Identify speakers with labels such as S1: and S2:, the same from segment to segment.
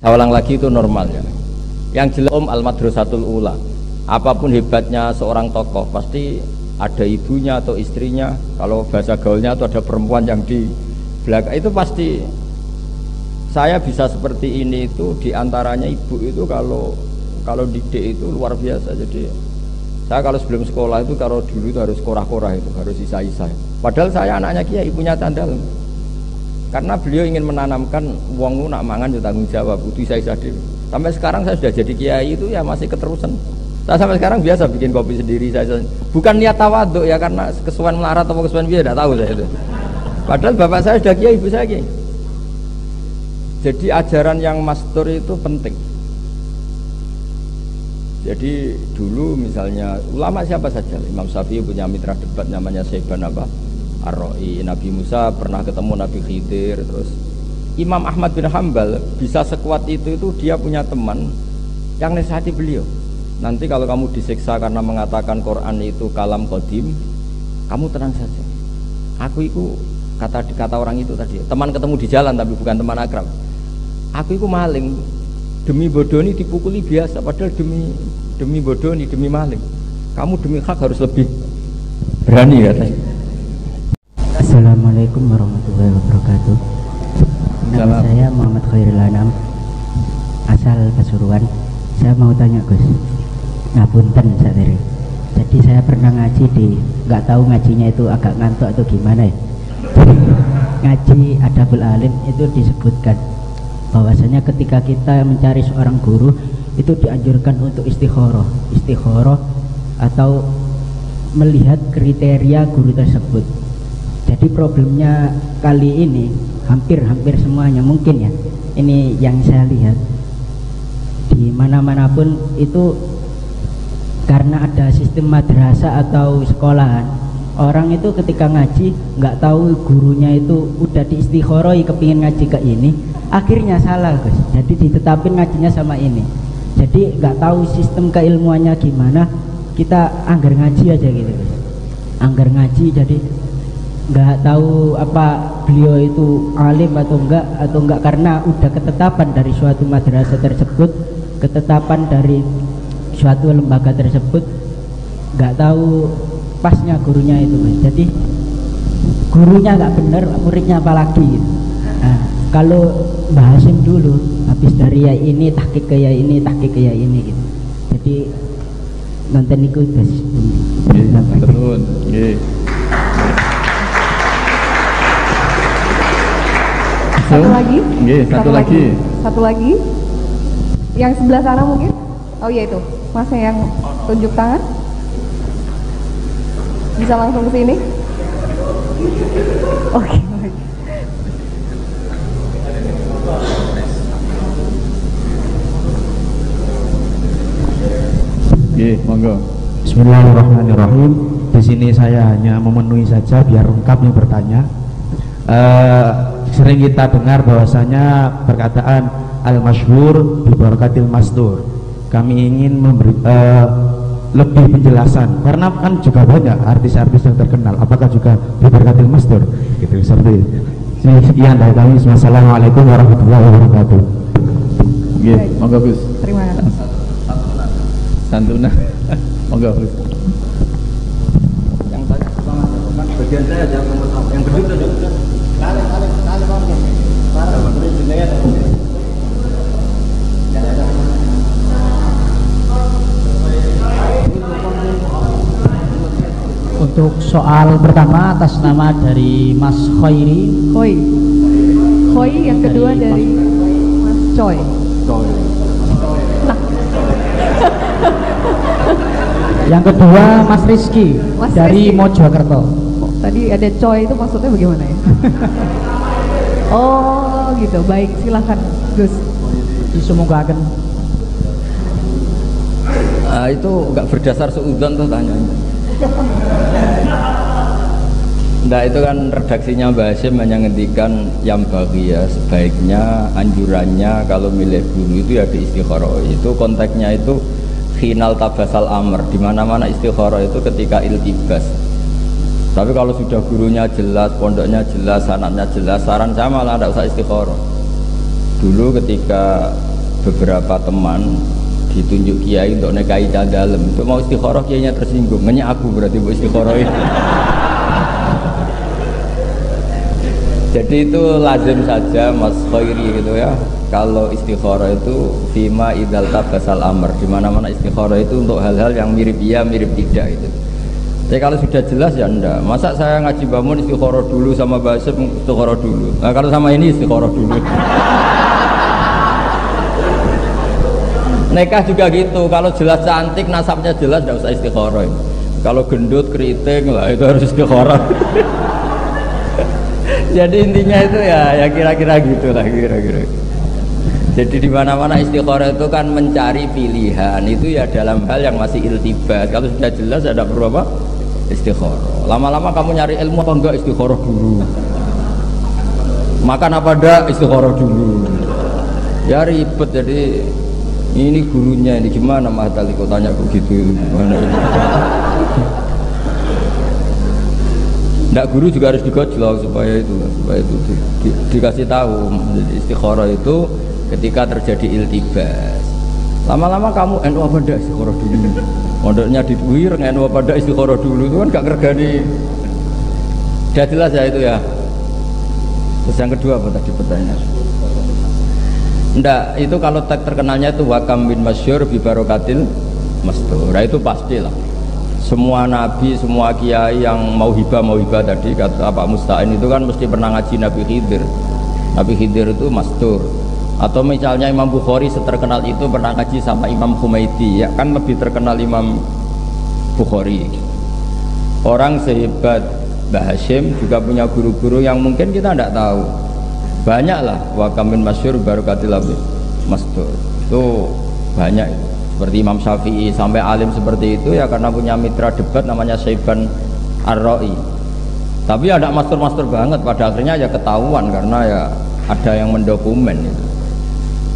S1: Saya ulang lagi itu normal ya. Yang jelas al-madrasatul ula. Apapun hebatnya seorang tokoh pasti ada ibunya atau istrinya. Kalau bahasa gaulnya itu ada perempuan yang di belakang itu pasti. Saya bisa seperti ini itu diantaranya ibu itu kalau didik itu luar biasa. Jadi saya kalau sebelum sekolah itu kalau dulu itu harus korah-korah itu harus isa-isa. Padahal saya anaknya kiai punya tandal. Karena beliau ingin menanamkan wong nak mangan ya tanggung jawab, kudu isa-isa dhewe. Sampai sekarang saya sudah jadi kiai itu ya masih keterusan. Saya sampai sekarang biasa bikin kopi sendiri saya. Bukan niat tawaduk ya karena kesuwen melarat atau kesuwen piye tidak tahu saya itu. Padahal bapak saya sudah kiai, ibu saya kiai. Jadi ajaran yang mastur itu penting. Jadi dulu misalnya ulama siapa saja, Imam Syafi'i punya mitra debat namanya Saiban apa? Ar-Ra'i. Nabi Musa pernah ketemu Nabi Khidir. Terus Imam Ahmad bin Hambal bisa sekuat itu dia punya teman yang nasihati beliau. Nanti kalau kamu disiksa karena mengatakan Quran itu kalam qadim, kamu tenang saja. Aku itu kata orang itu tadi, teman ketemu di jalan tapi bukan teman akrab. Aku itu maling, demi bodoni dipukuli biasa, padahal demi bodoni, demi maling. Kamu demi hak harus lebih berani ya tadi.
S2: Assalamualaikum warahmatullahi wabarakatuh. Nama saya Muhammad Khairul Anam, asal Pasuruan. Saya mau tanya Gus, ngapunten sadari. Jadi saya pernah ngaji nggak tahu ngajinya itu agak ngantuk atau gimana ya. Ngaji Adabul Alim itu disebutkan bahwasanya ketika kita mencari seorang guru itu dianjurkan untuk istikharah atau melihat kriteria guru tersebut. Jadi problemnya kali ini hampir semuanya mungkin ya, ini yang saya lihat di mana-mana pun itu karena ada sistem madrasah atau sekolahan, orang itu ketika ngaji nggak tahu gurunya itu udah diistikharoi kepingin ngaji ke ini, akhirnya salah Gus. Jadi ditetapin ngajinya sama ini, jadi nggak tahu sistem keilmuannya gimana, kita anggar ngaji aja gitu Gus, anggar ngaji. Jadi nggak tahu apa beliau itu alim atau enggak karena udah ketetapan dari suatu madrasah tersebut, ketetapan dari suatu lembaga tersebut, nggak tahu pasnya gurunya itu Mas. Jadi gurunya nggak benar, muridnya apalagi gitu. Nah, kalau Mbah Hasim dulu habis dari ya ini tahqiq ke ya ini, tahqiq ke ya ini gitu. Jadi nonton itu Gus.
S1: Terus
S3: Satu lagi. Yang sebelah sana mungkin. Oh iya itu, masnya yang tunjuk tangan. Bisa langsung ke sini. Oke.
S1: Monggo.
S4: Bismillahirrahmanirrahim. Di sini saya hanya memenuhi saja biar lengkap yang bertanya. Sering kita dengar bahwasanya perkataan al-masyhur bi barakatil masdur. Kami ingin memberi lebih penjelasan karena kan juga banyak artis-artis yang terkenal, apakah juga bi barakatil masdur gitu. Seperti sekian dari kami. Wassalamualaikum warahmatullahi wabarakatuh.
S1: Nggih, monggo Gus.
S3: Terima kasih.
S1: Santunan. Monggo Gus. Yang tanya kan bagian saya yang nomor 1. Yang kedua tadi.
S2: Untuk soal pertama atas nama dari Mas Khairi.
S3: Khoi yang kedua dari Mas Choi. Nah.
S2: Yang kedua Mas Rizky dari Mojokerto.
S3: Tadi ada Choi itu maksudnya bagaimana ya? Oh gitu, baik, silakan Gus.
S2: Semoga akan.
S1: Itu enggak berdasar seudon tuh tanyanya. Nah itu kan redaksinya Mbak Hasim hanya ngendikan yang bagi ya, sebaiknya anjurannya kalau milih guru itu ya di istikharah. Itu konteksnya itu final tabasal amr, di mana-mana istikharah itu ketika iltibas. Tapi kalau sudah gurunya jelas, pondoknya jelas, sanadnya jelas, saran saya malah tidak usah istikharah. Dulu ketika beberapa teman ditunjuk kiai untuk nikahi cah dalem, itu mau istikharah kiainya tersinggung, ngenyak aku berarti bu istikharah itu. Jadi itu lazim saja Mas Khairi gitu ya. Kalau istikharah itu fima idal tabasal amr, di mana-mana istikharah itu untuk hal-hal yang mirip iya mirip tidak itu. Tapi kalau sudah jelas ya enggak. Masa saya ngaji bangun istikharah dulu sama Basim istikharah dulu. Nah kalau sama ini istikharah dulu. Nikah juga gitu, kalau jelas cantik, nasabnya jelas, tidak usah istikharah. Kalau gendut, keriting, lah itu harus istikharah. Jadi intinya itu ya kira-kira gitu lah, kira-kira. Jadi di mana-mana istikharah itu kan mencari pilihan, itu ya dalam hal yang masih iltibat. Kalau sudah jelas ada perlu apa? Istikharah. Lama-lama kamu nyari ilmu apa enggak, istikharah dulu. Makan apa enggak, istikharah dulu. Ya ribet, jadi ini gurunya ini gimana Mas Tali kok tanya begitu gimana ini? Nggak, guru juga harus digojlok supaya itu dikasih tahu. Jadi istikharah itu ketika terjadi iltibas. Lama-lama kamu NU apa ndak istikharah dulu. Mondoknya di Buir NU apa ndak istikharah dulu itu kan gak ngergani. Sudah jelas ya itu ya. Terus yang kedua apa tadi pertanyaan? Ndak, itu kalau tag terkenalnya itu wakam bin masyhur bi barokatil mastur. Nah itu pastilah. Semua nabi, semua kiai yang mau hibah tadi kata Pak Musta'in itu kan mesti pernah ngaji Nabi Khidir. Nabi Khidir itu mastur. Atau misalnya Imam Bukhari seterkenal itu pernah ngaji sama Imam Humaidi, ya kan lebih terkenal Imam Bukhari. Orang sehebat Mbah Hashim juga punya guru-guru yang mungkin kita tidak tahu. Banyaklah wakamin masyhur barokatil mastur itu banyak itu. Seperti Imam Syafi'i sampai alim seperti itu ya karena punya mitra debat namanya Syaiban Ar-Ra'i. Tapi ada mastur-mastur banget, pada akhirnya ya ketahuan karena ya ada yang mendokumen itu.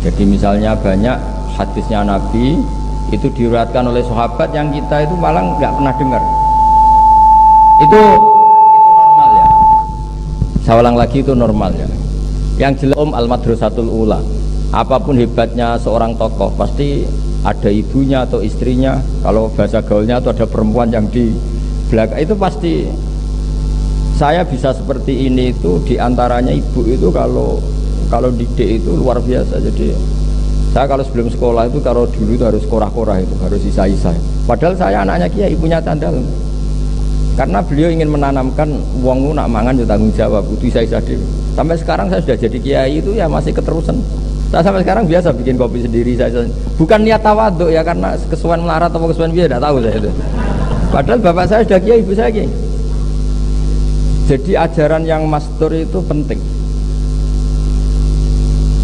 S1: Jadi misalnya banyak hadisnya Nabi itu diriwayatkan oleh sahabat yang kita itu malah nggak pernah dengar. Itu normal ya. Saya ulang lagi, itu normal ya. Yang jelas al-madrasatul ula, apapun hebatnya seorang tokoh pasti ada ibunya atau istrinya. Kalau bahasa gaulnya itu ada perempuan yang di belakang, itu pasti. Saya bisa seperti ini itu diantaranya ibu itu kalau didik itu luar biasa. Jadi saya kalau sebelum sekolah itu kalau dulu itu harus korah-korah, itu harus isa-isa. Padahal saya anaknya kiai, ibunya tandal. Karena beliau ingin menanamkan wong nak mangan ya tanggung jawab, kudu isa-isa dhewe. Sampai sekarang saya sudah jadi kiai itu ya masih keterusan. Saya sampai sekarang biasa bikin kopi sendiri saya. Bukan niat tawaduk ya, karena kesuwen melarat atau kesuwen biasa tidak tahu saya itu. Padahal bapak saya sudah kiai, ibu saya kiai. Jadi ajaran yang mastur itu penting.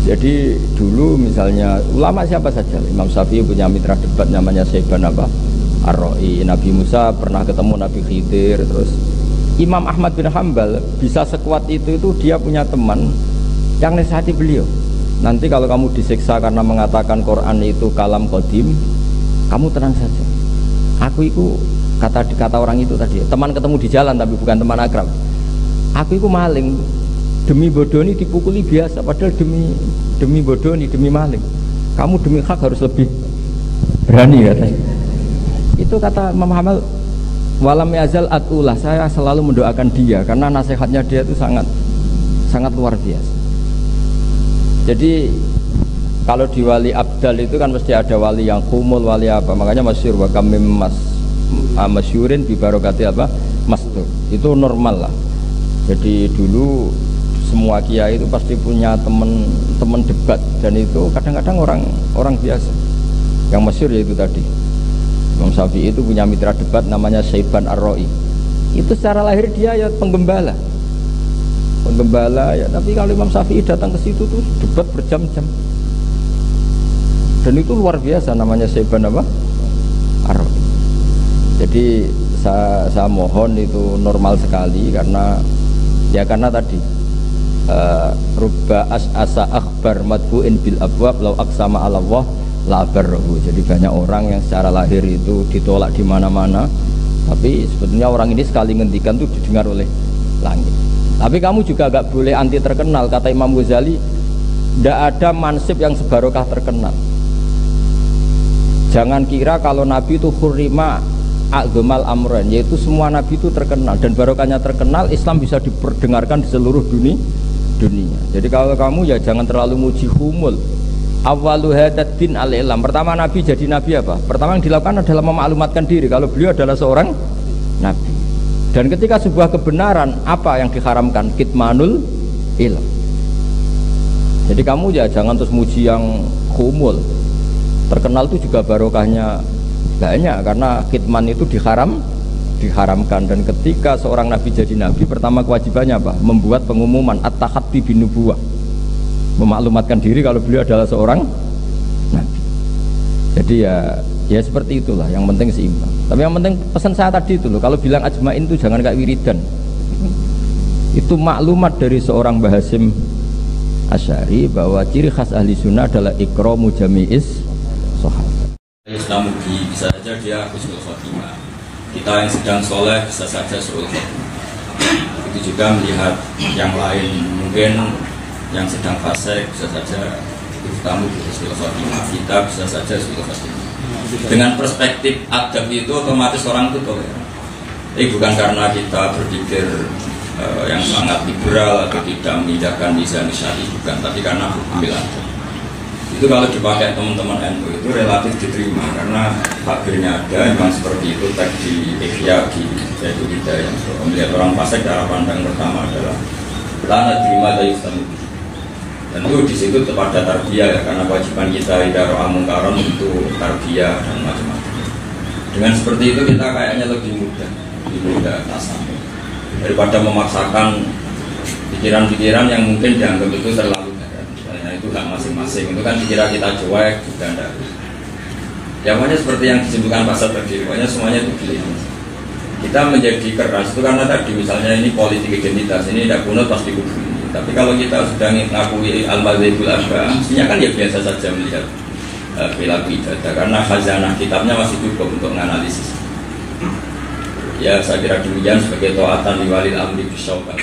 S1: Jadi dulu misalnya ulama siapa saja, Imam Syafi'i punya mitra debat namanya Syaiban Ar-Ra'i. Nabi Musa pernah ketemu Nabi Khidir. Terus Imam Ahmad bin Hanbal bisa sekuat itu dia punya teman yang nasihati beliau. Nanti kalau kamu disiksa karena mengatakan Quran itu kalam qadim, kamu tenang saja. Aku itu kata orang itu tadi, teman ketemu di jalan tapi bukan teman akrab. Aku itu maling, demi bodoni dipukuli biasa, padahal demi bodoni, demi maling. Kamu demi hak harus lebih berani ya. Itu kata Imam Hamal, walam yazal atulah, saya selalu mendoakan dia karena nasihatnya dia itu sangat luar biasa. Jadi kalau di wali abdal itu kan mesti ada wali yang kumul, wali apa, makanya masyhur wa kam masyhurin bi barokati mastur. Itu normal lah. Jadi dulu semua kiai itu pasti punya teman debat, dan itu kadang-kadang orang biasa. Yang masyhur yaitu tadi Imam Syafi'i itu punya mitra debat namanya Syaiban Ar-Ra'i. Itu secara lahir dia ya penggembala ya, tapi kalau Imam Syafi'i datang ke situ tuh debat berjam-jam. Dan itu luar biasa, namanya Syaiban Ar-Ra'i. Jadi saya mohon itu normal sekali karena tadi rubba as'asa akhbar madbu'in bil abwab law aqsama 'ala Allah la barrahu. Jadi banyak orang yang secara lahir itu ditolak di mana-mana, tapi sebetulnya orang ini sekali ngendikan itu didengar oleh langit. Tapi kamu juga agak boleh anti terkenal. Kata Imam Ghazali, Tidak ada mansib yang sebarokah terkenal. Jangan kira kalau Nabi itu hurrima a'dzamal amran, yaitu semua Nabi itu terkenal dan barokahnya terkenal, Islam bisa diperdengarkan di seluruh dunia. Jadi kalau kamu ya jangan terlalu muji humul. Awwalu hadzal din al-ilam. Pertama Nabi jadi Nabi apa? Pertama yang dilakukan adalah memaklumatkan diri kalau beliau adalah seorang Nabi. Dan ketika sebuah kebenaran, apa yang diharamkan? Kitmanul ilm. Jadi kamu ya jangan terus muji yang humul. Terkenal itu juga barokahnya banyak karena kitman itu diharamkan. Dan ketika seorang nabi jadi nabi, pertama kewajibannya apa? Membuat pengumuman at-tahaddi bin nubuwah, memaklumatkan diri kalau beliau adalah seorang nabi. Jadi ya seperti itulah, yang penting seimbang. Tapi yang penting pesan saya tadi itu loh, kalau bilang ajmain itu jangan kayak wiridan. Itu maklumat dari seorang Mbah Hasyim Asy'ari bahwa ciri khas ahli sunnah adalah ikramu jami'is sahabat.
S5: Islam bisa saja dia husnul khotimah. Kita yang sedang soleh bisa saja su'ul khotimah. Itu juga melihat yang lain, mungkin yang sedang fasik bisa saja kamu husnul khotimah. Kita bisa saja su'ul khotimah. Dengan perspektif adab itu otomatis orang itu toleran. Ini bukan karena kita berpikir yang sangat liberal atau tidak meninggalkan mizan syar'i, bukan, tapi karena hukum adab. Itu kalau dipakai teman-teman NU itu relatif diterima karena takbirnya ada, memang seperti itu teks di Ihya yaitu kita yang melihat orang fasik, cara pandang pertama adalah lana terima dari Islam. Tentu di situ ada tarbiyah ya, karena kewajiban kita idarah mungkaron untuk tarbiyah dan macam-macam. Dengan seperti itu kita kayaknya lebih mudah tasawuf daripada memaksakan pikiran-pikiran yang mungkin dianggap itu terlalu berat. Misalnya itu hak masing-masing, itu kan dikira kita cuek juga enggak. Ya pokoknya seperti yang disimpulkan pasal tadi, pokoknya semuanya itu pilihan. Kita menjadi keras itu karena tadi misalnya ini politik identitas, ini tidak kunut pasti kudu. Tapi kalau kita sudah mengakui al-madzhabul arba', mestinya kan ya biasa saja melihat perilaku ibadah karena khazanah kitabnya masih cukup untuk menganalisis. Ya saya kira demikian sebagai ta'atan liwalil amri bisyauqah.